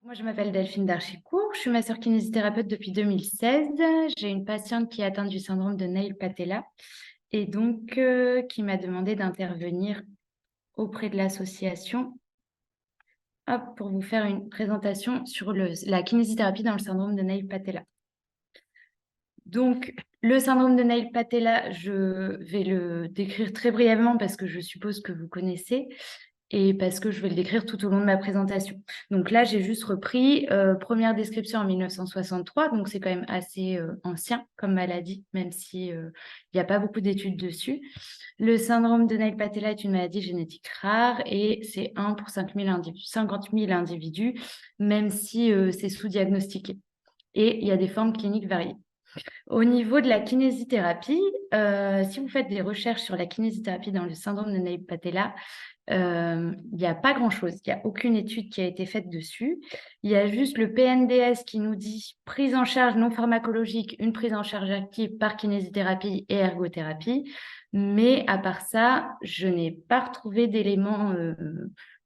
Moi, je m'appelle Delphine Darchicourt, je suis masseur kinésithérapeute depuis 2016. J'ai une patiente qui est atteinte du syndrome de Nail Patella et donc qui m'a demandé d'intervenir auprès de l'association pour vous faire une présentation sur la kinésithérapie dans le syndrome de Nail Patella. Donc, le syndrome de Nail Patella, je vais le décrire très brièvement parce que je suppose que vous connaissez et parce que je vais le décrire tout au long de ma présentation. Donc là, j'ai juste repris première description en 1963, donc c'est quand même assez ancien comme maladie, même si il n'y a pas beaucoup d'études dessus. Le syndrome de Nail Patella est une maladie génétique rare et c'est 1 pour 50 000 individus, même si c'est sous-diagnostiqué. Et il y a des formes cliniques variées. Au niveau de la kinésithérapie, si vous faites des recherches sur la kinésithérapie dans le syndrome de Nail Patella, il n'y a pas grand-chose. Il n'y a aucune étude qui a été faite dessus. Il y a juste le PNDS qui nous dit prise en charge non pharmacologique, une prise en charge active par kinésithérapie et ergothérapie. Mais à part ça, je n'ai pas retrouvé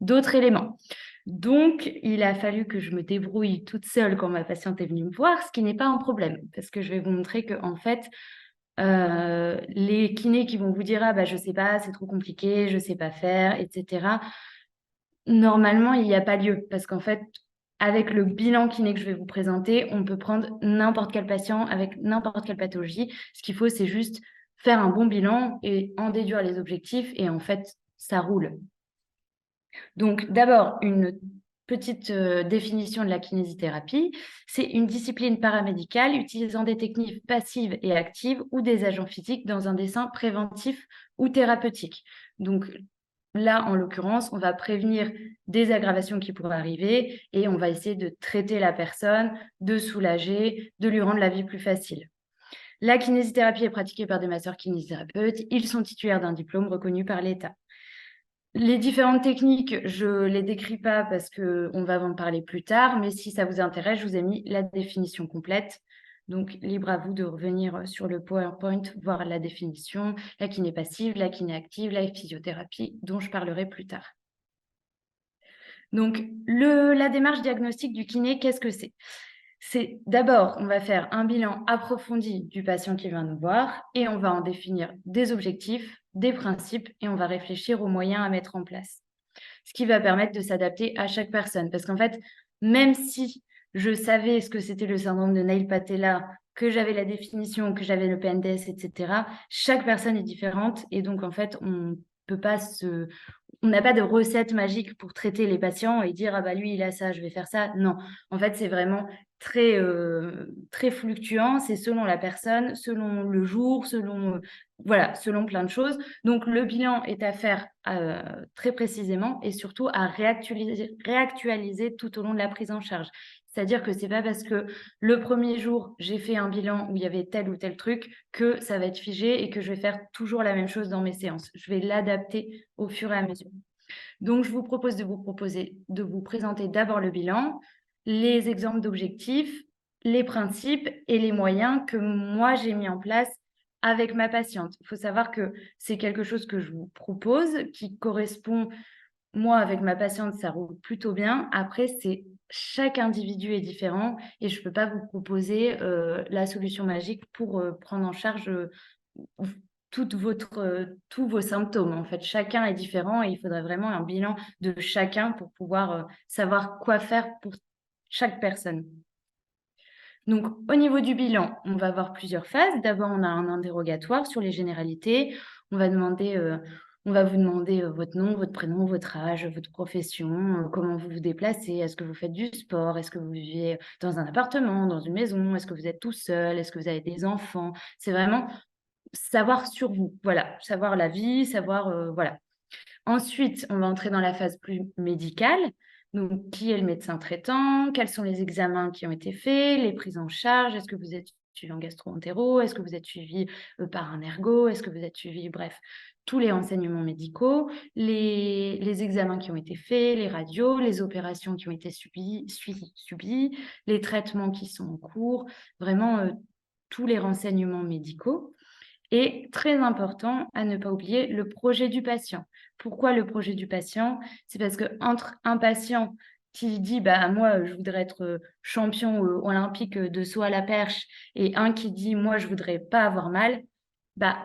d'autres éléments. Donc, il a fallu que je me débrouille toute seule quand ma patiente est venue me voir, ce qui n'est pas un problème, parce que je vais vous montrer que en fait, les kinés qui vont vous dire ah bah je sais pas, c'est trop compliqué, je sais pas faire, etc. Normalement, il n'y a pas lieu, parce qu'en fait, avec le bilan kiné que je vais vous présenter, on peut prendre n'importe quel patient avec n'importe quelle pathologie. Ce qu'il faut, c'est juste faire un bon bilan et en déduire les objectifs, et en fait, ça roule. Donc, d'abord, une petite définition de la kinésithérapie. C'est une discipline paramédicale utilisant des techniques passives et actives ou des agents physiques dans un dessein préventif ou thérapeutique. Donc, là, en l'occurrence, on va prévenir des aggravations qui pourraient arriver et on va essayer de traiter la personne, de soulager, de lui rendre la vie plus facile. La kinésithérapie est pratiquée par des masseurs kinésithérapeutes. Ils sont titulaires d'un diplôme reconnu par l'État. Les différentes techniques, je ne les décris pas parce qu'on va en parler plus tard, mais si ça vous intéresse, je vous ai mis la définition complète. Donc, libre à vous de revenir sur le PowerPoint, voir la définition, la kiné passive, la kiné active, la physiothérapie, dont je parlerai plus tard. Donc, la démarche diagnostique du kiné, qu'est-ce que c'est? C'est d'abord, on va faire un bilan approfondi du patient qui vient nous voir et on va en définir des objectifs, des principes et on va réfléchir aux moyens à mettre en place. Ce qui va permettre de s'adapter à chaque personne. Parce qu'en fait, même si je savais ce que c'était le syndrome de Nail Patella, que j'avais la définition, que j'avais le PNDS, etc., chaque personne est différente et donc en fait, on n'a pas de recette magique pour traiter les patients et dire ah bah lui il a ça, je vais faire ça. Non, en fait c'est vraiment très fluctuant, c'est selon la personne, selon le jour, selon plein de choses. Donc le bilan est à faire très précisément et surtout à réactualiser tout au long de la prise en charge. C'est-à-dire que c'est pas parce que le premier jour j'ai fait un bilan où il y avait tel ou tel truc que ça va être figé et que je vais faire toujours la même chose dans mes séances. Je vais l'adapter au fur et à mesure. Donc, je vous propose de vous présenter d'abord le bilan, les exemples d'objectifs, les principes et les moyens que moi j'ai mis en place avec ma patiente. Il faut savoir que c'est quelque chose que je vous propose qui correspond, moi avec ma patiente, ça roule plutôt bien. Après, chaque individu est différent et je ne peux pas vous proposer la solution magique pour prendre en charge tous vos symptômes. En fait, chacun est différent et il faudrait vraiment un bilan de chacun pour pouvoir savoir quoi faire pour chaque personne. Donc, au niveau du bilan, on va avoir plusieurs phases. D'abord, on a un interrogatoire sur les généralités. On va vous demander votre nom, votre prénom, votre âge, votre profession, comment vous vous déplacez, est-ce que vous faites du sport, est-ce que vous vivez dans un appartement, dans une maison, est-ce que vous êtes tout seul, est-ce que vous avez des enfants. C'est vraiment savoir sur vous, voilà, savoir la vie, voilà. Ensuite, on va entrer dans la phase plus médicale. Donc, qui est le médecin traitant? Quels sont les examens qui ont été faits? Les prises en charge? Est-ce que vous êtes suivi en gastro-entérologie? Est-ce que vous êtes suivi par un ergo? Est-ce que vous êtes suivi, bref, tous les renseignements médicaux, les examens qui ont été faits, les radios, les opérations qui ont été subies, les traitements qui sont en cours, vraiment tous les renseignements médicaux. Et très important à ne pas oublier, le projet du patient. Pourquoi le projet du patient? C'est parce qu'entre un patient qui dit bah moi je voudrais être champion olympique de saut à la perche et un qui dit moi je voudrais pas avoir mal, bah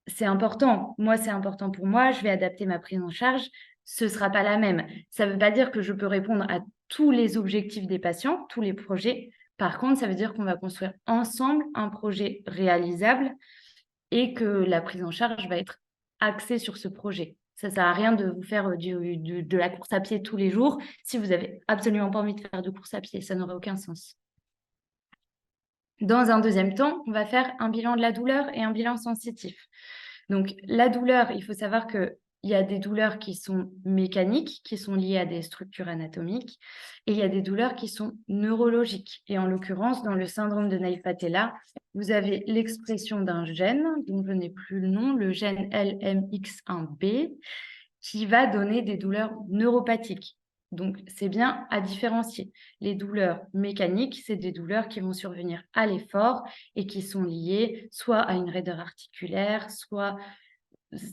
c'est important. Moi c'est important pour moi, je vais adapter ma prise en charge, ce sera pas la même. Ça veut pas dire que je peux répondre à tous les objectifs des patients, tous les projets. Par contre, ça veut dire qu'on va construire ensemble un projet réalisable et que la prise en charge va être axée sur ce projet. Ça ne sert à rien de vous faire de la course à pied tous les jours si vous n'avez absolument pas envie de faire de course à pied. Ça n'aurait aucun sens. Dans un deuxième temps, on va faire un bilan de la douleur et un bilan sensitif. Donc, la douleur, il faut savoir qu'il y a des douleurs qui sont mécaniques, qui sont liées à des structures anatomiques, et il y a des douleurs qui sont neurologiques. Et en l'occurrence, dans le syndrome de Nail-Patella, vous avez l'expression d'un gène, dont je n'ai plus le nom, le gène LMX1B, qui va donner des douleurs neuropathiques. Donc, c'est bien à différencier. Les douleurs mécaniques, c'est des douleurs qui vont survenir à l'effort et qui sont liées soit à une raideur articulaire, soit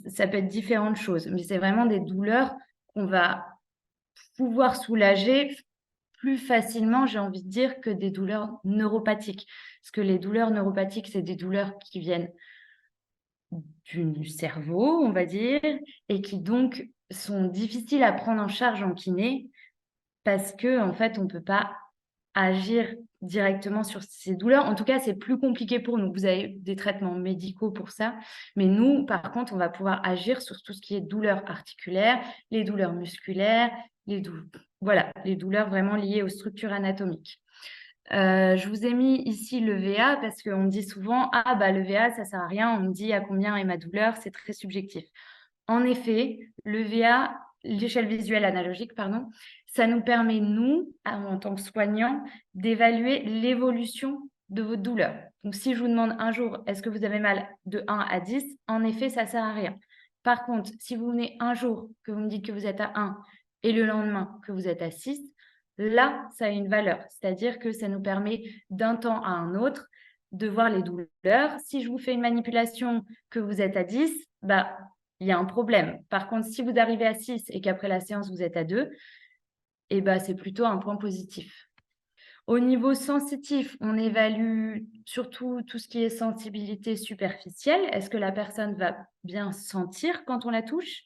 ça peut être différentes choses. Mais c'est vraiment des douleurs qu'on va pouvoir soulager plus facilement, j'ai envie de dire, que des douleurs neuropathiques. Parce que les douleurs neuropathiques, c'est des douleurs qui viennent du cerveau, on va dire, et qui donc sont difficiles à prendre en charge en kiné parce que en fait, on ne peut pas agir directement sur ces douleurs. En tout cas, c'est plus compliqué pour nous. Vous avez des traitements médicaux pour ça, mais nous, par contre, on va pouvoir agir sur tout ce qui est douleurs articulaires, les douleurs musculaires, voilà, les douleurs vraiment liées aux structures anatomiques. Je vous ai mis ici le VA parce qu'on me dit souvent « Ah, bah, le VA, ça ne sert à rien. On me dit à combien est ma douleur. C'est très subjectif. » En effet, le VA, l'échelle visuelle analogique, pardon, ça nous permet, nous, en tant que soignants, d'évaluer l'évolution de votre douleur. Donc, si je vous demande un jour, est-ce que vous avez mal de 1 à 10, en effet, ça ne sert à rien. Par contre, si vous venez un jour que vous me dites que vous êtes à 1 et le lendemain que vous êtes à 6, là, ça a une valeur. C'est-à-dire que ça nous permet d'un temps à un autre de voir les douleurs. Si je vous fais une manipulation que vous êtes à 10, bah, il y a un problème. Par contre, si vous arrivez à 6 et qu'après la séance, vous êtes à 2, eh ben, c'est plutôt un point positif. Au niveau sensitif, on évalue surtout tout ce qui est sensibilité superficielle. Est-ce que la personne va bien sentir quand on la touche?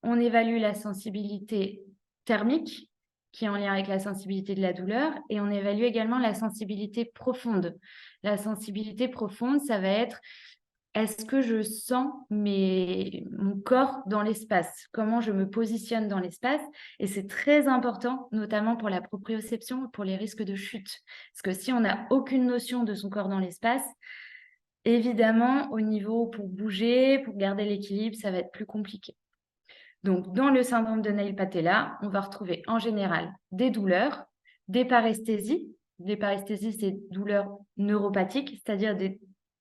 On évalue la sensibilité thermique, qui est en lien avec la sensibilité de la douleur, et on évalue également la sensibilité profonde. La sensibilité profonde, ça va être est-ce que je sens mon corps dans l'espace? Comment je me positionne dans l'espace? Et c'est très important, notamment pour la proprioception, pour les risques de chute. Parce que si on n'a aucune notion de son corps dans l'espace, évidemment, au niveau pour bouger, pour garder l'équilibre, ça va être plus compliqué. Donc, dans le syndrome de Nail-Patella, on va retrouver en général des douleurs, des paresthésies. Des paresthésies, c'est douleurs neuropathiques, c'est-à-dire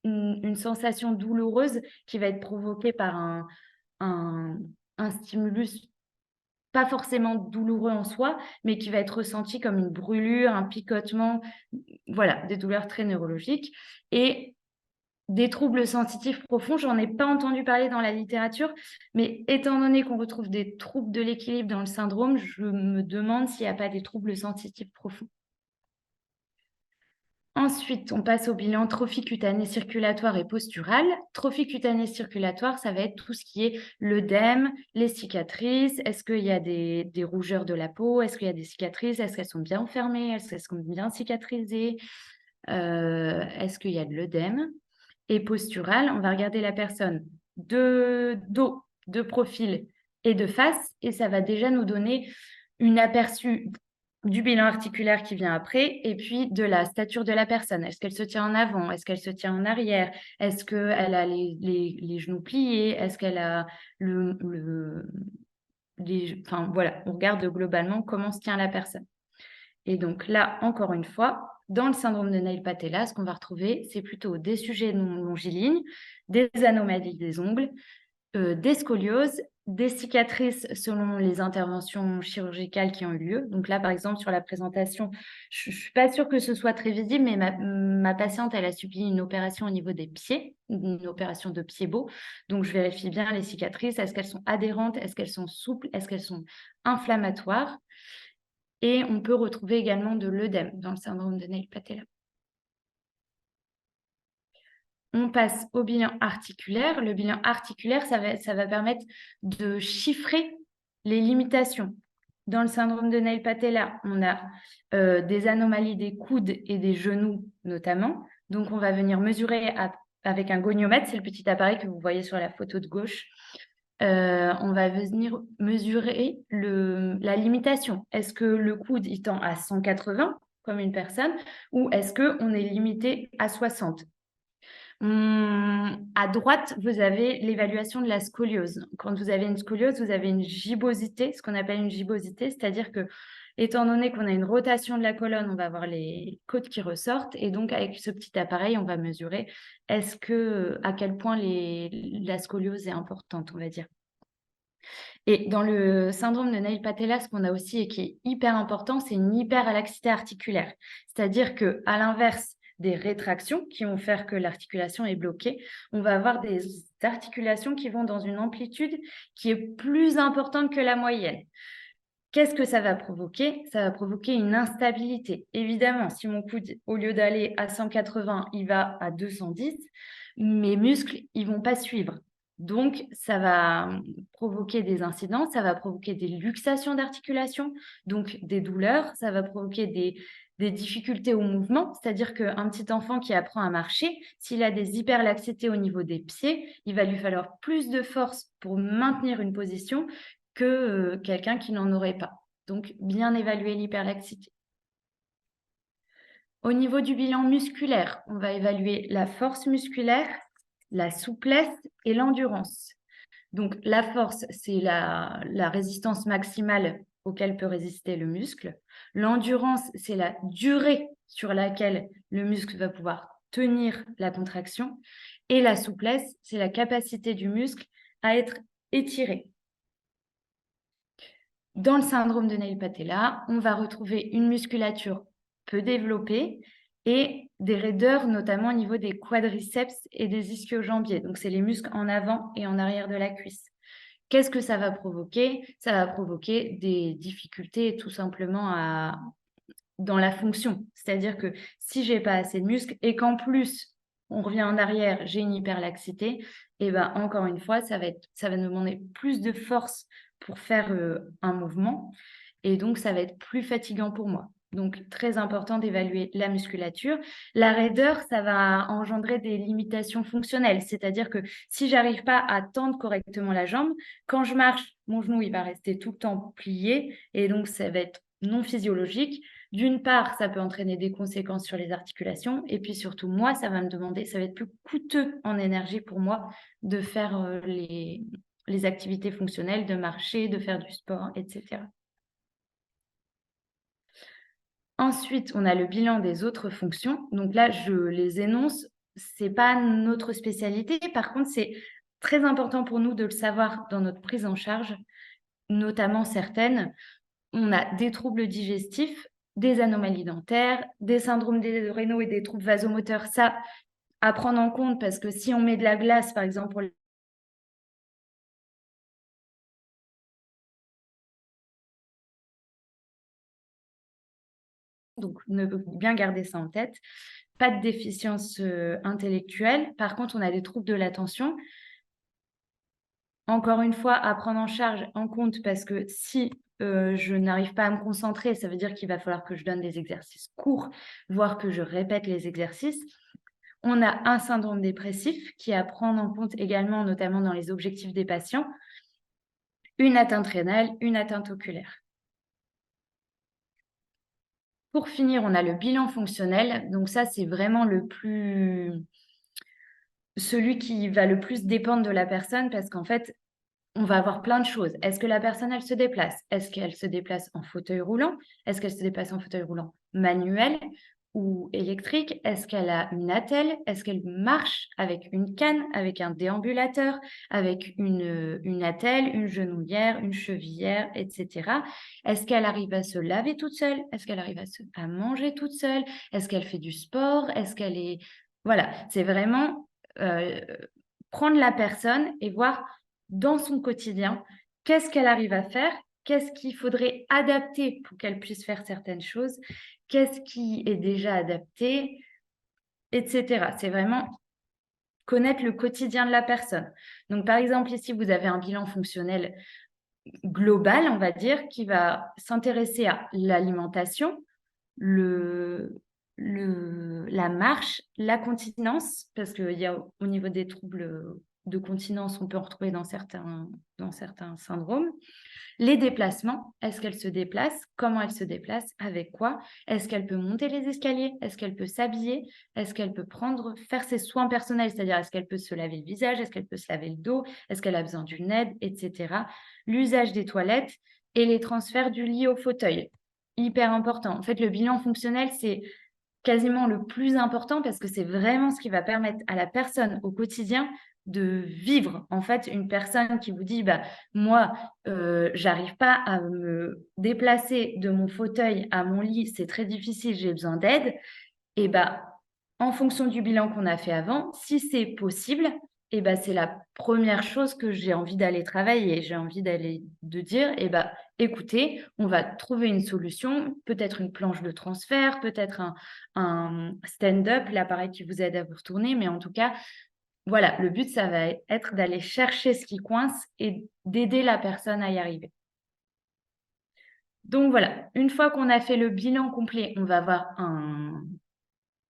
une sensation douloureuse qui va être provoquée par un stimulus pas forcément douloureux en soi, mais qui va être ressenti comme une brûlure, un picotement, voilà, des douleurs très neurologiques. Et des troubles sensitifs profonds, j'en ai pas entendu parler dans la littérature, mais étant donné qu'on retrouve des troubles de l'équilibre dans le syndrome, je me demande s'il n'y a pas des troubles sensitifs profonds. Ensuite, on passe au bilan trophie cutanée circulatoire et posturale. Trophie cutanée circulatoire, ça va être tout ce qui est l'œdème, les cicatrices. Est-ce qu'il y a des rougeurs de la peau? Est-ce qu'il y a des cicatrices? Est-ce qu'elles sont bien fermées? Est-ce qu'elles sont bien cicatrisées? Est-ce qu'il y a de l'œdème? Et posturale, on va regarder la personne de dos, de profil et de face, et ça va déjà nous donner une aperçu du bilan articulaire qui vient après, et puis de la stature de la personne. Est-ce qu'elle se tient en avant? Est-ce qu'elle se tient en arrière? Est-ce qu'elle a les genoux pliés? Est-ce qu'elle a enfin voilà, on regarde globalement comment se tient la personne. Et donc là, encore une fois, dans le syndrome de Nail-Patella, ce qu'on va retrouver, c'est plutôt des sujets non longilignes, des anomalies des ongles, des scolioses, des cicatrices selon les interventions chirurgicales qui ont eu lieu. Donc là, par exemple, sur la présentation, je ne suis pas sûre que ce soit très visible, mais ma patiente, elle a subi une opération au niveau des pieds, une opération de pied-beau. Donc, je vérifie bien les cicatrices. Est-ce qu'elles sont adhérentes? Est-ce qu'elles sont souples? Est-ce qu'elles sont inflammatoires? Et on peut retrouver également de l'œdème dans le syndrome de Neil Patella. On passe au bilan articulaire. Le bilan articulaire, ça va permettre de chiffrer les limitations. Dans le syndrome de Neil Patella, on a des anomalies des coudes et des genoux notamment. Donc, on va venir mesurer avec un goniomètre, c'est le petit appareil que vous voyez sur la photo de gauche. On va venir mesurer la limitation. Est-ce que le coude il tend à 180 comme une personne ou est-ce qu'on est limité à 60? À droite, vous avez l'évaluation de la scoliose. Quand vous avez une scoliose, vous avez une gibbosité, ce qu'on appelle une gibbosité, c'est-à-dire que, étant donné qu'on a une rotation de la colonne, on va avoir les côtes qui ressortent, et donc avec ce petit appareil, on va mesurer à quel point la scoliose est importante, on va dire. Et dans le syndrome de Neil Patella, ce qu'on a aussi et qui est hyper important, c'est une hyperalaxité articulaire. C'est-à-dire qu'à l'inverse des rétractions qui vont faire que l'articulation est bloquée, on va avoir des articulations qui vont dans une amplitude qui est plus importante que la moyenne. Qu'est-ce que ça va provoquer? Ça va provoquer une instabilité. Évidemment, si mon coude, au lieu d'aller à 180, il va à 210, mes muscles, ils vont pas suivre. Donc, ça va provoquer des incidences, ça va provoquer des luxations d'articulation, donc des douleurs, ça va provoquer des difficultés au mouvement, c'est-à-dire qu'un petit enfant qui apprend à marcher, s'il a des hyperlaxités au niveau des pieds, il va lui falloir plus de force pour maintenir une position que quelqu'un qui n'en aurait pas. Donc, bien évaluer l'hyperlaxité. Au niveau du bilan musculaire, on va évaluer la force musculaire, la souplesse et l'endurance. Donc, la force, c'est la résistance maximale auquel peut résister le muscle. L'endurance, c'est la durée sur laquelle le muscle va pouvoir tenir la contraction. Et la souplesse, c'est la capacité du muscle à être étiré. Dans le syndrome de Neil Patella, on va retrouver une musculature peu développée et des raideurs, notamment au niveau des quadriceps et des ischio-jambiers. Donc, c'est les muscles en avant et en arrière de la cuisse. Qu'est-ce que ça va provoquer? Ça va provoquer des difficultés tout simplement dans la fonction. C'est-à-dire que si j'ai pas assez de muscles et qu'en plus, on revient en arrière, j'ai une hyperlaxité, et ben encore une fois, ça va nous demander plus de force pour faire un mouvement. Et donc, ça va être plus fatigant pour moi. Donc, très important d'évaluer la musculature. La raideur, ça va engendrer des limitations fonctionnelles. C'est-à-dire que si j'arrive pas à tendre correctement la jambe, quand je marche, mon genou, il va rester tout le temps plié. Et donc, ça va être non physiologique. D'une part, ça peut entraîner des conséquences sur les articulations. Et puis surtout, moi, ça va être plus coûteux en énergie pour moi de faire les activités fonctionnelles, de marcher, de faire du sport, etc. Ensuite, on a le bilan des autres fonctions. Donc là, je les énonce. C'est pas notre spécialité. Par contre, c'est très important pour nous de le savoir dans notre prise en charge, notamment certaines. On a des troubles digestifs, des anomalies dentaires, des syndromes des rénaux et des troubles vasomoteurs. Ça, à prendre en compte parce que si on met de la glace, par exemple, pour donc bien garder ça en tête. Pas de déficience intellectuelle. Par contre, on a des troubles de l'attention. Encore une fois, à prendre en charge, en compte, parce que si je n'arrive pas à me concentrer, ça veut dire qu'il va falloir que je donne des exercices courts, voire que je répète les exercices. On a un syndrome dépressif qui est à prendre en compte également, notamment dans les objectifs des patients, une atteinte rénale, une atteinte oculaire. Pour finir, on a le bilan fonctionnel. Donc ça, c'est vraiment celui qui va le plus dépendre de la personne parce qu'en fait, on va avoir plein de choses. Est-ce que la personne, elle se déplace? Est-ce qu'elle se déplace en fauteuil roulant? Est-ce qu'elle se déplace en fauteuil roulant manuel ou électrique? Est-ce qu'elle a une attelle? Est-ce qu'elle marche avec une canne, avec un déambulateur, avec une attelle, une genouillère, une chevillère, etc. Est-ce qu'elle arrive à se laver toute seule? Est-ce qu'elle arrive à manger toute seule? Est-ce qu'elle fait du sport? Est-ce qu'elle est... Voilà, c'est vraiment prendre la personne et voir dans son quotidien, qu'est-ce qu'elle arrive à faire qu'est-ce qu'il faudrait adapter pour qu'elle puisse faire certaines choses, qu'est-ce qui est déjà adapté, etc. C'est vraiment connaître le quotidien de la personne. Donc, par exemple, ici, vous avez un bilan fonctionnel global, on va dire, qui va s'intéresser à l'alimentation, la marche, la continence, parce qu'il y a au niveau des troubles de continence, on peut en retrouver dans certains syndromes. Les déplacements, est-ce qu'elle se déplace? Comment elle se déplace? Avec quoi? Est-ce qu'elle peut monter les escaliers? Est-ce qu'elle peut s'habiller? Est-ce qu'elle peut faire ses soins personnels? C'est-à-dire, est-ce qu'elle peut se laver le visage? Est-ce qu'elle peut se laver le dos? Est-ce qu'elle a besoin d'une aide? Etc. L'usage des toilettes et les transferts du lit au fauteuil. Hyper important. En fait, le bilan fonctionnel, c'est quasiment le plus important parce que c'est vraiment ce qui va permettre à la personne au quotidien de vivre. En fait, une personne qui vous dit, bah, moi, j'arrive pas à me déplacer de mon fauteuil à mon lit, c'est très difficile, j'ai besoin d'aide. Et bah, en fonction du bilan qu'on a fait avant, si c'est possible, et bah, c'est la première chose que j'ai envie d'aller travailler. J'ai envie de dire, et bah, écoutez, on va trouver une solution, peut-être une planche de transfert, peut-être un stand-up, l'appareil qui vous aide à vous retourner, mais en tout cas, voilà, le but, ça va être d'aller chercher ce qui coince et d'aider la personne à y arriver. Donc voilà, une fois qu'on a fait le bilan complet, on va avoir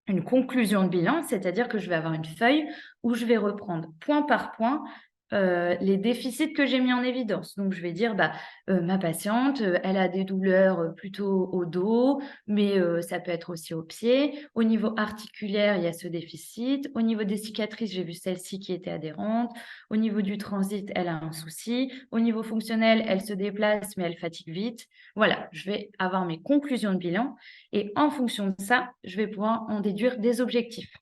une conclusion de bilan, c'est-à-dire que je vais avoir une feuille où je vais reprendre point par point les déficits que j'ai mis en évidence. Donc, je vais dire, bah, ma patiente, elle a des douleurs plutôt au dos, mais ça peut être aussi au pied. Au niveau articulaire, il y a ce déficit. Au niveau des cicatrices, j'ai vu celle-ci qui était adhérente. Au niveau du transit, elle a un souci. Au niveau fonctionnel, elle se déplace, mais elle fatigue vite. Voilà, je vais avoir mes conclusions de bilan. Et en fonction de ça, je vais pouvoir en déduire des objectifs.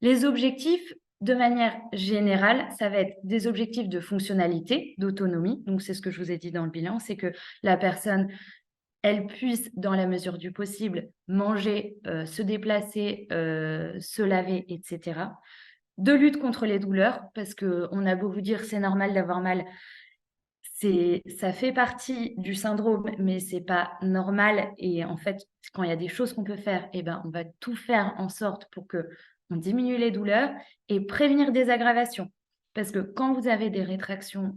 Les objectifs, de manière générale, ça va être des objectifs de fonctionnalité, d'autonomie. Donc, c'est ce que je vous ai dit dans le bilan, c'est que la personne, elle puisse, dans la mesure du possible, manger, se déplacer, se laver, etc. De lutte contre les douleurs, parce qu'on a beau vous dire c'est normal d'avoir mal, ça fait partie du syndrome, mais c'est pas normal. Et en fait, quand il y a des choses qu'on peut faire, eh ben, on va tout faire en sorte pour que on diminue les douleurs et prévenir des aggravations. Parce que quand vous avez des rétractions,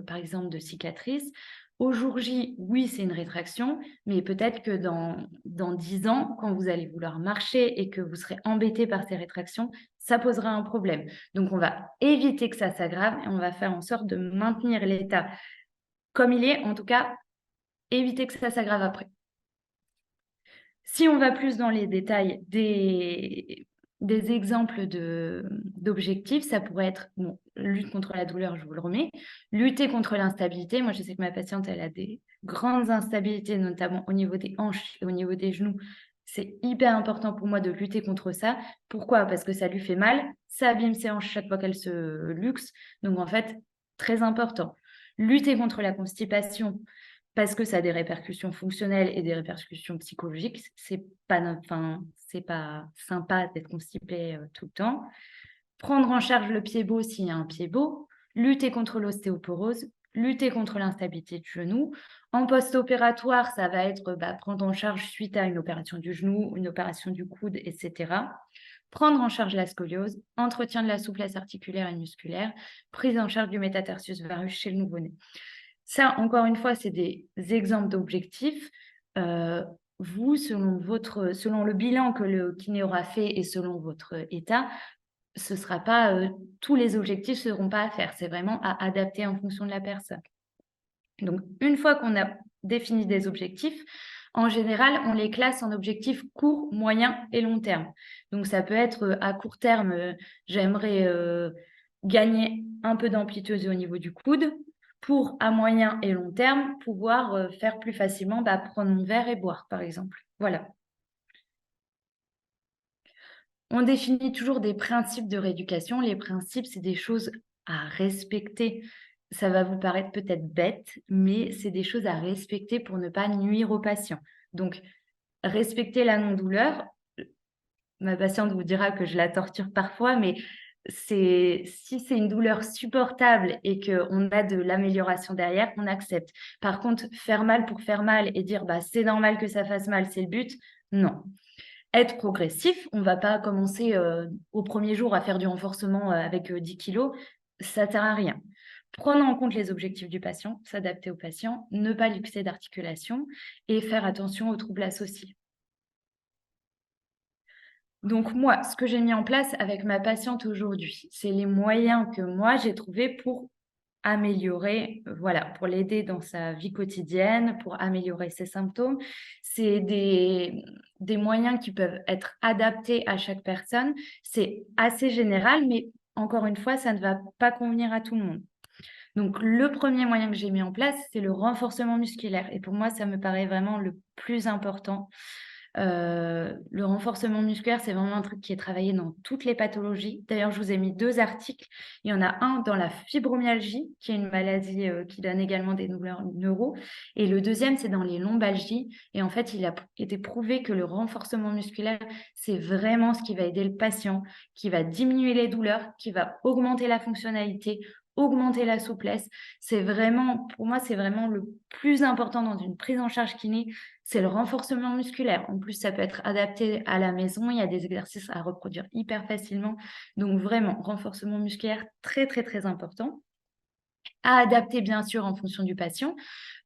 par exemple, de cicatrices, au jour J, oui, c'est une rétraction, mais peut-être que dans 10 ans, quand vous allez vouloir marcher et que vous serez embêté par ces rétractions, ça posera un problème. Donc, on va éviter que ça s'aggrave et on va faire en sorte de maintenir l'état comme il est, en tout cas, éviter que ça s'aggrave après. Si on va plus dans les détails des exemples d'objectifs, ça pourrait être, bon, lutte contre la douleur, je vous le remets, lutter contre l'instabilité. Moi, je sais que ma patiente, elle a des grandes instabilités, notamment au niveau des hanches et au niveau des genoux. C'est hyper important pour moi de lutter contre ça. Pourquoi? Parce que ça lui fait mal, ça abîme ses hanches chaque fois qu'elle se luxe. Donc, en fait, très important. Lutter contre la constipation, parce que ça a des répercussions fonctionnelles et des répercussions psychologiques. C'est pas sympa d'être constipé tout le temps. Prendre en charge le pied beau s'il y a un pied beau. Lutter contre l'ostéoporose. Lutter contre l'instabilité du genou. En post-opératoire, ça va être prendre en charge suite à une opération du genou, une opération du coude, etc. Prendre en charge la scoliose, entretien de la souplesse articulaire et musculaire, prise en charge du métatarsus varus chez le nouveau-né. Ça, encore une fois, c'est des exemples d'objectifs. Vous, selon le bilan que le kiné aura fait et selon votre état, ce sera pas tous les objectifs ne seront pas à faire. C'est vraiment à adapter en fonction de la personne. Donc, une fois qu'on a défini des objectifs, en général, on les classe en objectifs court, moyen et long terme. Donc, ça peut être à court terme, j'aimerais gagner un peu d'amplitude au niveau du coude, pour à moyen et long terme pouvoir faire plus facilement prendre mon verre et boire, par exemple. Voilà. On définit toujours des principes de rééducation. Les principes, c'est des choses à respecter. Ça va vous paraître peut-être bête, mais c'est des choses à respecter pour ne pas nuire aux patients. Donc, respecter la non-douleur. Ma patiente vous dira que je la torture parfois, mais si c'est une douleur supportable et qu'on a de l'amélioration derrière, on accepte. Par contre, faire mal pour faire mal et dire bah, c'est normal que ça fasse mal, c'est le but, non. Être progressif, on ne va pas commencer au premier jour à faire du renforcement avec 10 kilos, ça ne sert à rien. Prenons en compte les objectifs du patient, s'adapter au patient, ne pas luxer d'articulation et faire attention aux troubles associés. Donc moi, ce que j'ai mis en place avec ma patiente aujourd'hui, c'est les moyens que moi j'ai trouvés pour améliorer, voilà, pour l'aider dans sa vie quotidienne, pour améliorer ses symptômes. C'est des moyens qui peuvent être adaptés à chaque personne. C'est assez général, mais encore une fois, ça ne va pas convenir à tout le monde. Donc, le premier moyen que j'ai mis en place, c'est le renforcement musculaire. Et pour moi, ça me paraît vraiment le plus important. Le renforcement musculaire, c'est vraiment un truc qui est travaillé dans toutes les pathologies. D'ailleurs, je vous ai mis 2 articles. Il y en a un dans la fibromyalgie, qui est une maladie qui donne également des douleurs neuro. Et le deuxième, c'est dans les lombalgies. Et en fait, il a été prouvé que le renforcement musculaire, c'est vraiment ce qui va aider le patient, qui va diminuer les douleurs, qui va augmenter la fonctionnalité, augmenter la souplesse. C'est vraiment, pour moi, c'est vraiment le plus important dans une prise en charge kiné, c'est le renforcement musculaire. En plus, ça peut être adapté à la maison. Il y a des exercices à reproduire hyper facilement. Donc vraiment, renforcement musculaire, très, très, très important. À adapter, bien sûr, en fonction du patient.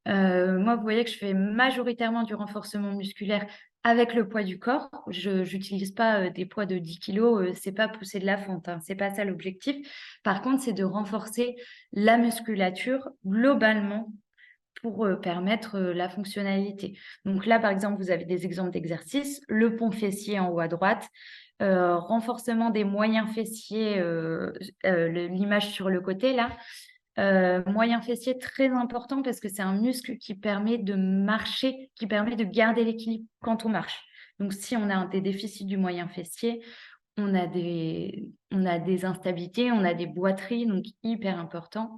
Moi, vous voyez que je fais majoritairement du renforcement musculaire avec le poids du corps. Je n'utilise pas des poids de 10 kilos, c'est pas pousser de la fonte, hein, c'est pas ça l'objectif. Par contre, c'est de renforcer la musculature globalement pour permettre la fonctionnalité. Donc là, par exemple, vous avez des exemples d'exercices. Le pont fessier en haut à droite, renforcement des moyens fessiers, l'image sur le côté là. Moyen fessier très important parce que c'est un muscle qui permet de marcher, qui permet de garder l'équilibre quand on marche. Donc, si on a des déficits du moyen fessier, on a des instabilités, on a des boiteries, donc hyper important.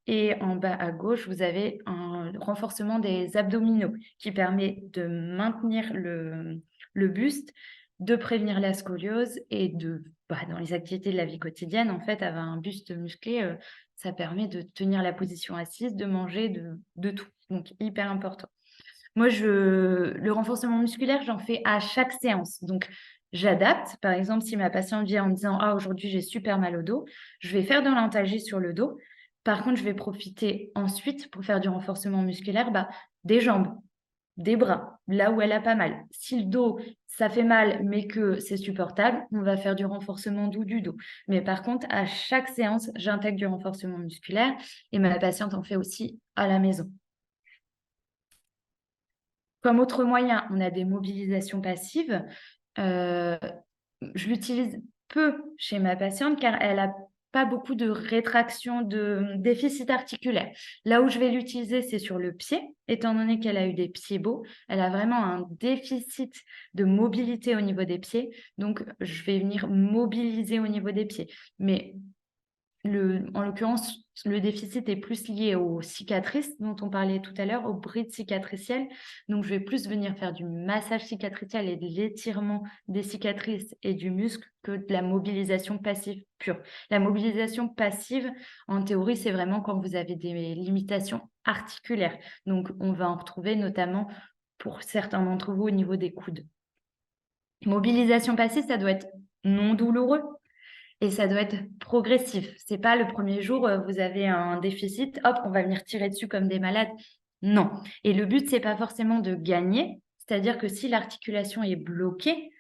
Et en bas à gauche, vous avez un renforcement des abdominaux qui permet de maintenir le buste, de prévenir la scoliose et dans les activités de la vie quotidienne, en fait, avoir un buste musclé, ça permet de tenir la position assise, de manger, de tout. Donc, hyper important. Moi, le renforcement musculaire, j'en fais à chaque séance. Donc, j'adapte. Par exemple, si ma patiente vient en me disant ah, aujourd'hui, j'ai super mal au dos, je vais faire de l'antalgie sur le dos. Par contre, je vais profiter ensuite pour faire du renforcement musculaire des jambes, des bras, là où elle a pas mal. Si le dos, ça fait mal, mais que c'est supportable, on va faire du renforcement doux du dos. Mais par contre, à chaque séance, j'intègre du renforcement musculaire et ma patiente en fait aussi à la maison. Comme autre moyen, on a des mobilisations passives. Je l'utilise peu chez ma patiente car elle n'a pas beaucoup de rétraction, de déficit articulaire. Là où je vais l'utiliser, c'est sur le pied, étant donné qu'elle a eu des pieds beaux. Elle a vraiment un déficit de mobilité au niveau des pieds. Donc, je vais venir mobiliser au niveau des pieds. Mais en l'occurrence, le déficit est plus lié aux cicatrices dont on parlait tout à l'heure, aux brides cicatricielles. Donc, je vais plus venir faire du massage cicatriciel et de l'étirement des cicatrices et du muscle que de la mobilisation passive pure. La mobilisation passive, en théorie, c'est vraiment quand vous avez des limitations articulaires. Donc, on va en retrouver notamment pour certains d'entre vous au niveau des coudes. Mobilisation passive, ça doit être non douloureux, et ça doit être progressif. C'est pas le premier jour, vous avez un déficit, hop, on va venir tirer dessus comme des malades. Non. Et le but, c'est pas forcément de gagner. C'est-à-dire que si l'articulation est bloquée,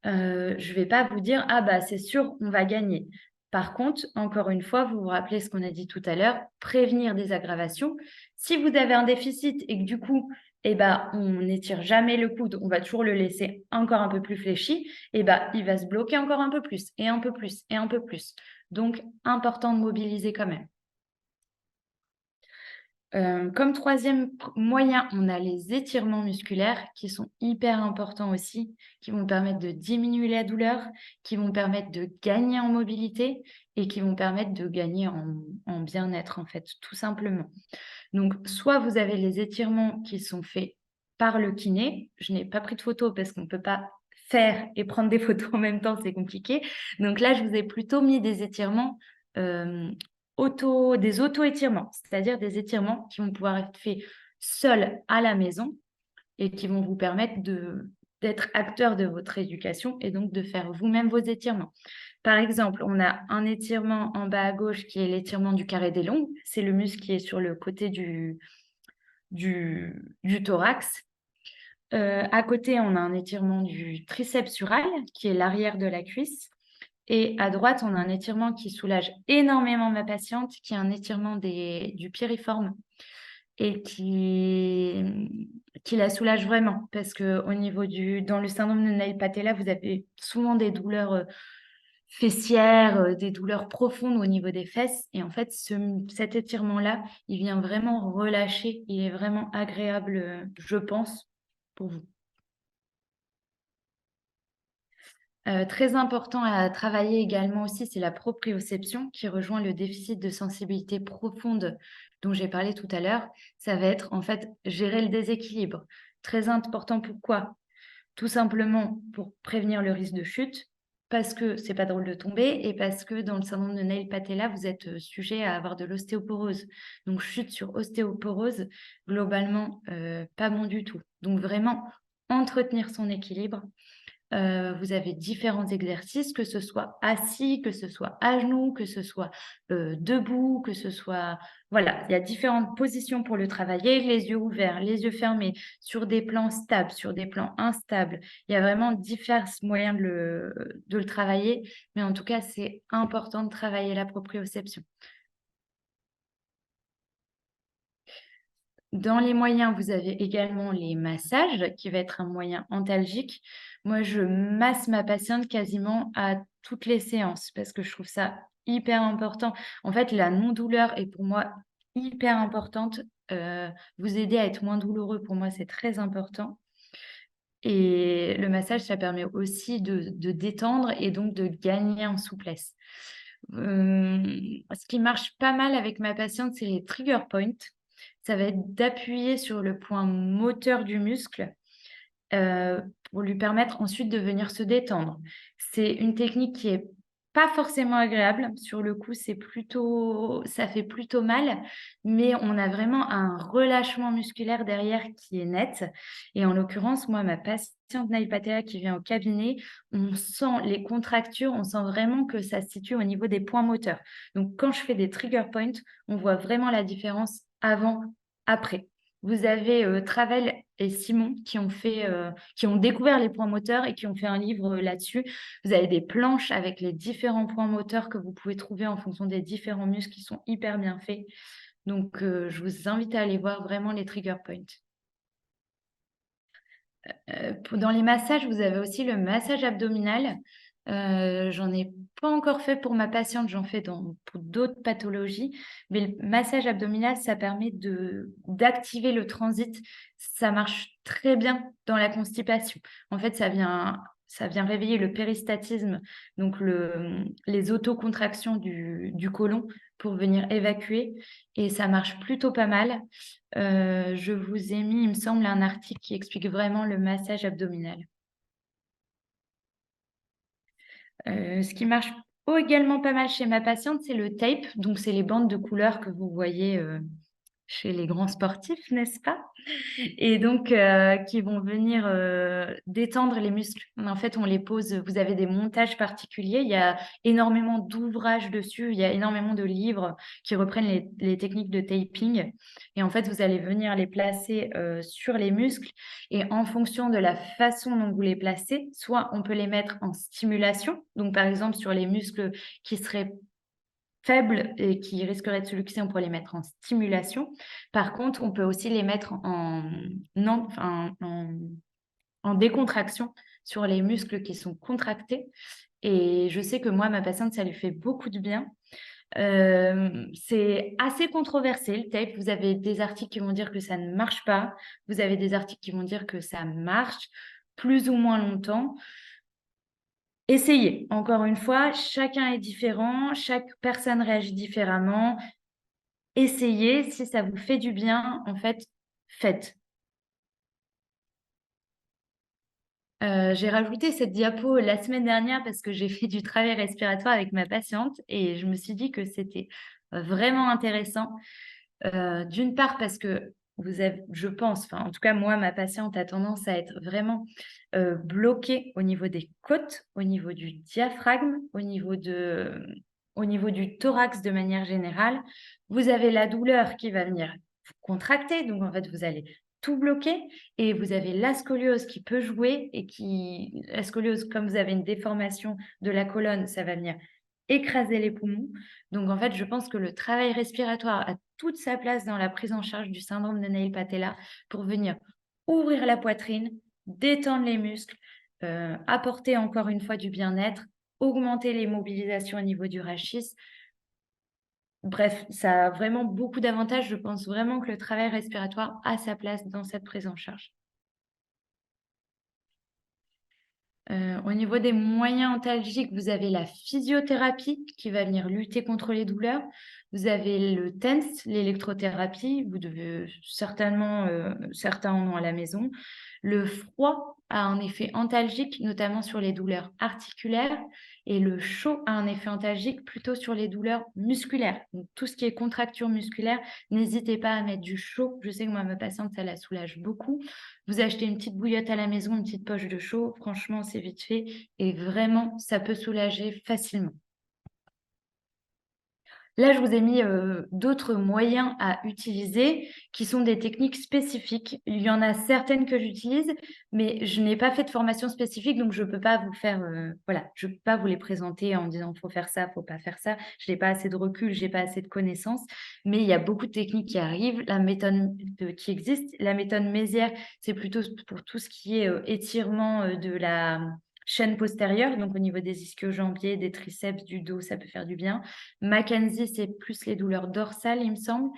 je vais pas vous dire, ah bah c'est sûr, on va gagner. Par contre, encore une fois, vous vous rappelez ce qu'on a dit tout à l'heure, prévenir des aggravations. Si vous avez un déficit et que du coup, on n'étire jamais le coude, on va toujours le laisser encore un peu plus fléchi, il va se bloquer encore un peu plus, et un peu plus, et un peu plus. Donc, important de mobiliser quand même. Comme troisième moyen, on a les étirements musculaires qui sont hyper importants aussi, qui vont permettre de diminuer la douleur, qui vont permettre de gagner en mobilité et qui vont permettre de gagner en bien-être, en fait, tout simplement. Donc, soit vous avez les étirements qui sont faits par le kiné. Je n'ai pas pris de photo parce qu'on ne peut pas faire et prendre des photos en même temps, c'est compliqué. Donc là, je vous ai plutôt mis des étirements des auto-étirements, c'est-à-dire des étirements qui vont pouvoir être faits seuls à la maison et qui vont vous permettre d'être acteur de votre éducation et donc de faire vous-même vos étirements. Par exemple, on a un étirement en bas à gauche qui est l'étirement du carré des longues. C'est le muscle qui est sur le côté du thorax. À côté, on a un étirement du triceps sural, qui est l'arrière de la cuisse. Et à droite, on a un étirement qui soulage énormément ma patiente, qui est un étirement du piriforme et qui la soulage vraiment. Parce que dans le syndrome de Nail Patella, vous avez souvent des douleurs fessières, des douleurs profondes au niveau des fesses. Et en fait, cet étirement-là, il vient vraiment relâcher. Il est vraiment agréable, je pense, pour vous. Très important à travailler également aussi, c'est la proprioception qui rejoint le déficit de sensibilité profonde dont j'ai parlé tout à l'heure. Ça va être en fait gérer le déséquilibre. Très important, pourquoi? Tout simplement pour prévenir le risque de chute, parce que c'est pas drôle de tomber et parce que dans le syndrome de Nail Patella, vous êtes sujet à avoir de l'ostéoporose. Donc chute sur ostéoporose, globalement, pas bon du tout. Donc vraiment entretenir son équilibre. Vous avez différents exercices, que ce soit assis, que ce soit à genoux, que ce soit debout, que ce soit... Voilà, il y a différentes positions pour le travailler, les yeux ouverts, les yeux fermés, sur des plans stables, sur des plans instables. Il y a vraiment différents moyens de le travailler, mais en tout cas, c'est important de travailler la proprioception. Dans les moyens, vous avez également les massages, qui va être un moyen antalgique. Moi, je masse ma patiente quasiment à toutes les séances parce que je trouve ça hyper important. En fait, la non-douleur est pour moi hyper importante. Vous aider à être moins douloureux, pour moi, c'est très important. Et le massage, ça permet aussi de détendre et donc de gagner en souplesse. Ce qui marche pas mal avec ma patiente, c'est les trigger points. Ça va être d'appuyer sur le point moteur du muscle euh, pour lui permettre ensuite de venir se détendre. C'est une technique qui est pas forcément agréable. Sur le coup, ça fait plutôt mal, mais on a vraiment un relâchement musculaire derrière qui est net. Et en l'occurrence, moi, ma patiente Nail Patella qui vient au cabinet, on sent les contractures, on sent vraiment que ça se situe au niveau des points moteurs. Donc, quand je fais des trigger points, on voit vraiment la différence avant, après. Vous avez Travel et Simon qui ont découvert les points moteurs et qui ont fait un livre là-dessus. Vous avez des planches avec les différents points moteurs que vous pouvez trouver en fonction des différents muscles qui sont hyper bien faits. Donc, je vous invite à aller voir vraiment les trigger points. Dans les massages, vous avez aussi le massage abdominal. J'en ai pas encore fait pour ma patiente, j'en fais pour d'autres pathologies. Mais le massage abdominal, ça permet d'activer le transit. Ça marche très bien dans la constipation. En fait, ça vient réveiller le péristatisme, donc les autocontractions du côlon pour venir évacuer. Et ça marche plutôt pas mal. Je vous ai mis, il me semble, un article qui explique vraiment le massage abdominal. Ce qui marche également pas mal chez ma patiente, c'est le tape. Donc, c'est les bandes de couleur que vous voyez chez les grands sportifs, n'est-ce pas? Et donc, qui vont venir détendre les muscles. En fait, on les pose, vous avez des montages particuliers, il y a énormément d'ouvrages dessus, il y a énormément de livres qui reprennent les techniques de taping. Et en fait, vous allez venir les placer sur les muscles et en fonction de la façon dont vous les placez, soit on peut les mettre en stimulation, donc par exemple sur les muscles qui seraient faibles et qui risqueraient de se luxer, on pourrait les mettre en stimulation. Par contre, on peut aussi les mettre en décontraction sur les muscles qui sont contractés. Et je sais que moi, ma patiente, ça lui fait beaucoup de bien. C'est assez controversé, le tape. Vous avez des articles qui vont dire que ça ne marche pas. Vous avez des articles qui vont dire que ça marche plus ou moins longtemps. Essayez. Encore une fois, chacun est différent, chaque personne réagit différemment. Essayez, si ça vous fait du bien, en fait, faites. J'ai rajouté cette diapo la semaine dernière parce que j'ai fait du travail respiratoire avec ma patiente et je me suis dit que c'était vraiment intéressant. D'une part parce que vous avez, je pense, enfin en tout cas moi, ma patiente a tendance à être vraiment bloquée au niveau des côtes, au niveau du diaphragme, au niveau du thorax de manière générale. Vous avez la douleur qui va venir vous contracter, donc en fait vous allez tout bloquer et vous avez la scoliose qui peut jouer et la scoliose, comme vous avez une déformation de la colonne, ça va venir écraser les poumons. Donc, en fait, je pense que le travail respiratoire a toute sa place dans la prise en charge du syndrome de Nail Patella pour venir ouvrir la poitrine, détendre les muscles, apporter encore une fois du bien-être, augmenter les mobilisations au niveau du rachis. Bref, ça a vraiment beaucoup d'avantages. Je pense vraiment que le travail respiratoire a sa place dans cette prise en charge. Au niveau des moyens antalgiques, vous avez la physiothérapie qui va venir lutter contre les douleurs. Vous avez le TENS, l'électrothérapie. Vous devez certainement, certains en ont à la maison. Le froid a un effet antalgique, notamment sur les douleurs articulaires. Et le chaud a un effet antalgique plutôt sur les douleurs musculaires. Donc, tout ce qui est contracture musculaire, n'hésitez pas à mettre du chaud. Je sais que moi, ma patiente, ça la soulage beaucoup. Vous achetez une petite bouillotte à la maison, une petite poche de chaud. Franchement, c'est vite fait et vraiment, ça peut soulager facilement. Là, je vous ai mis d'autres moyens à utiliser qui sont des techniques spécifiques. Il y en a certaines que j'utilise, mais je n'ai pas fait de formation spécifique, donc je ne peux pas vous faire, voilà, je peux pas vous les présenter en disant faut faire ça, faut pas faire ça. Je n'ai pas assez de recul, j'ai pas assez de connaissances, mais il y a beaucoup de techniques qui arrivent. La méthode qui existe, la méthode Mézières, c'est plutôt pour tout ce qui est étirement de la chaîne postérieure, donc au niveau des ischio-jambiers, des triceps, du dos, ça peut faire du bien. Mackenzie, c'est plus les douleurs dorsales, il me semble.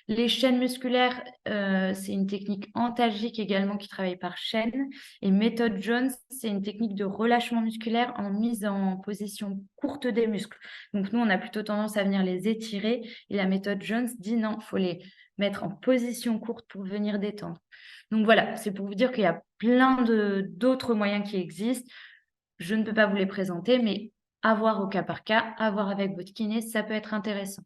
Les chaînes musculaires, c'est une technique antalgique également qui travaille par chaîne. Et méthode Jones, c'est une technique de relâchement musculaire en mise en position courte des muscles. Donc nous, on a plutôt tendance à venir les étirer. Et la méthode Jones dit non, il faut les mettre en position courte pour venir détendre. Donc voilà, c'est pour vous dire qu'il y a plein d'autres moyens qui existent. Je ne peux pas vous les présenter, mais à voir au cas par cas, à voir avec votre kiné, ça peut être intéressant.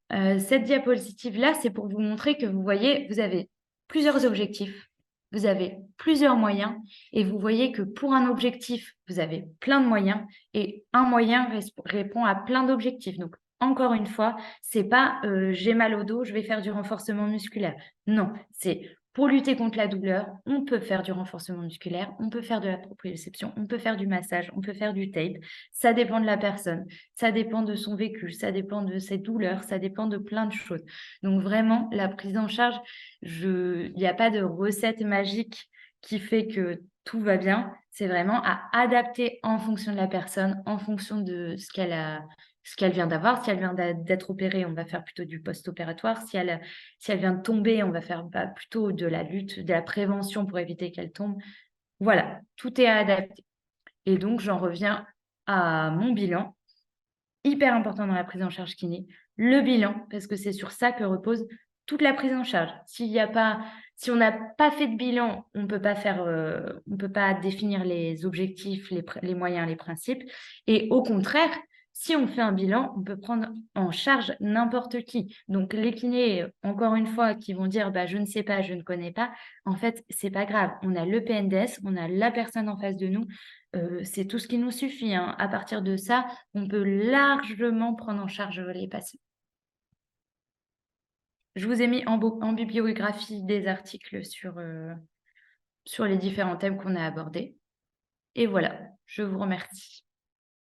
Cette diapositive-là, c'est pour vous montrer que vous voyez, vous avez plusieurs objectifs, vous avez plusieurs moyens, et vous voyez que pour un objectif, vous avez plein de moyens, et un moyen répond à plein d'objectifs. Donc, encore une fois, c'est pas j'ai mal au dos, je vais faire du renforcement musculaire. Non, c'est pour lutter contre la douleur, on peut faire du renforcement musculaire, on peut faire de la proprioception, on peut faire du massage, on peut faire du tape. Ça dépend de la personne, ça dépend de son vécu, ça dépend de ses douleurs, ça dépend de plein de choses. Donc vraiment, la prise en charge, il n'y a pas de recette magique qui fait que tout va bien. C'est vraiment à adapter en fonction de la personne, en fonction de ce qu'elle vient d'avoir. Si elle vient d'être opérée, on va faire plutôt du post-opératoire. Si elle vient de tomber, on va faire plutôt de la lutte, de la prévention pour éviter qu'elle tombe. Voilà, tout est à adapter. Et donc, j'en reviens à mon bilan, hyper important dans la prise en charge kiné, le bilan, parce que c'est sur ça que repose toute la prise en charge. Si on n'a pas fait de bilan, on peut pas on peut pas définir les objectifs, les moyens, les principes. Et au contraire, si on fait un bilan, on peut prendre en charge n'importe qui. Donc les kinés, encore une fois, qui vont dire bah, je ne sais pas, je ne connais pas, en fait, c'est pas grave. On a le PNDS, on a la personne en face de nous. C'est tout ce qui nous suffit, hein. À partir de ça, on peut largement prendre en charge les patients. Je vous ai mis en bibliographie des articles sur les différents thèmes qu'on a abordés. Et voilà, je vous remercie.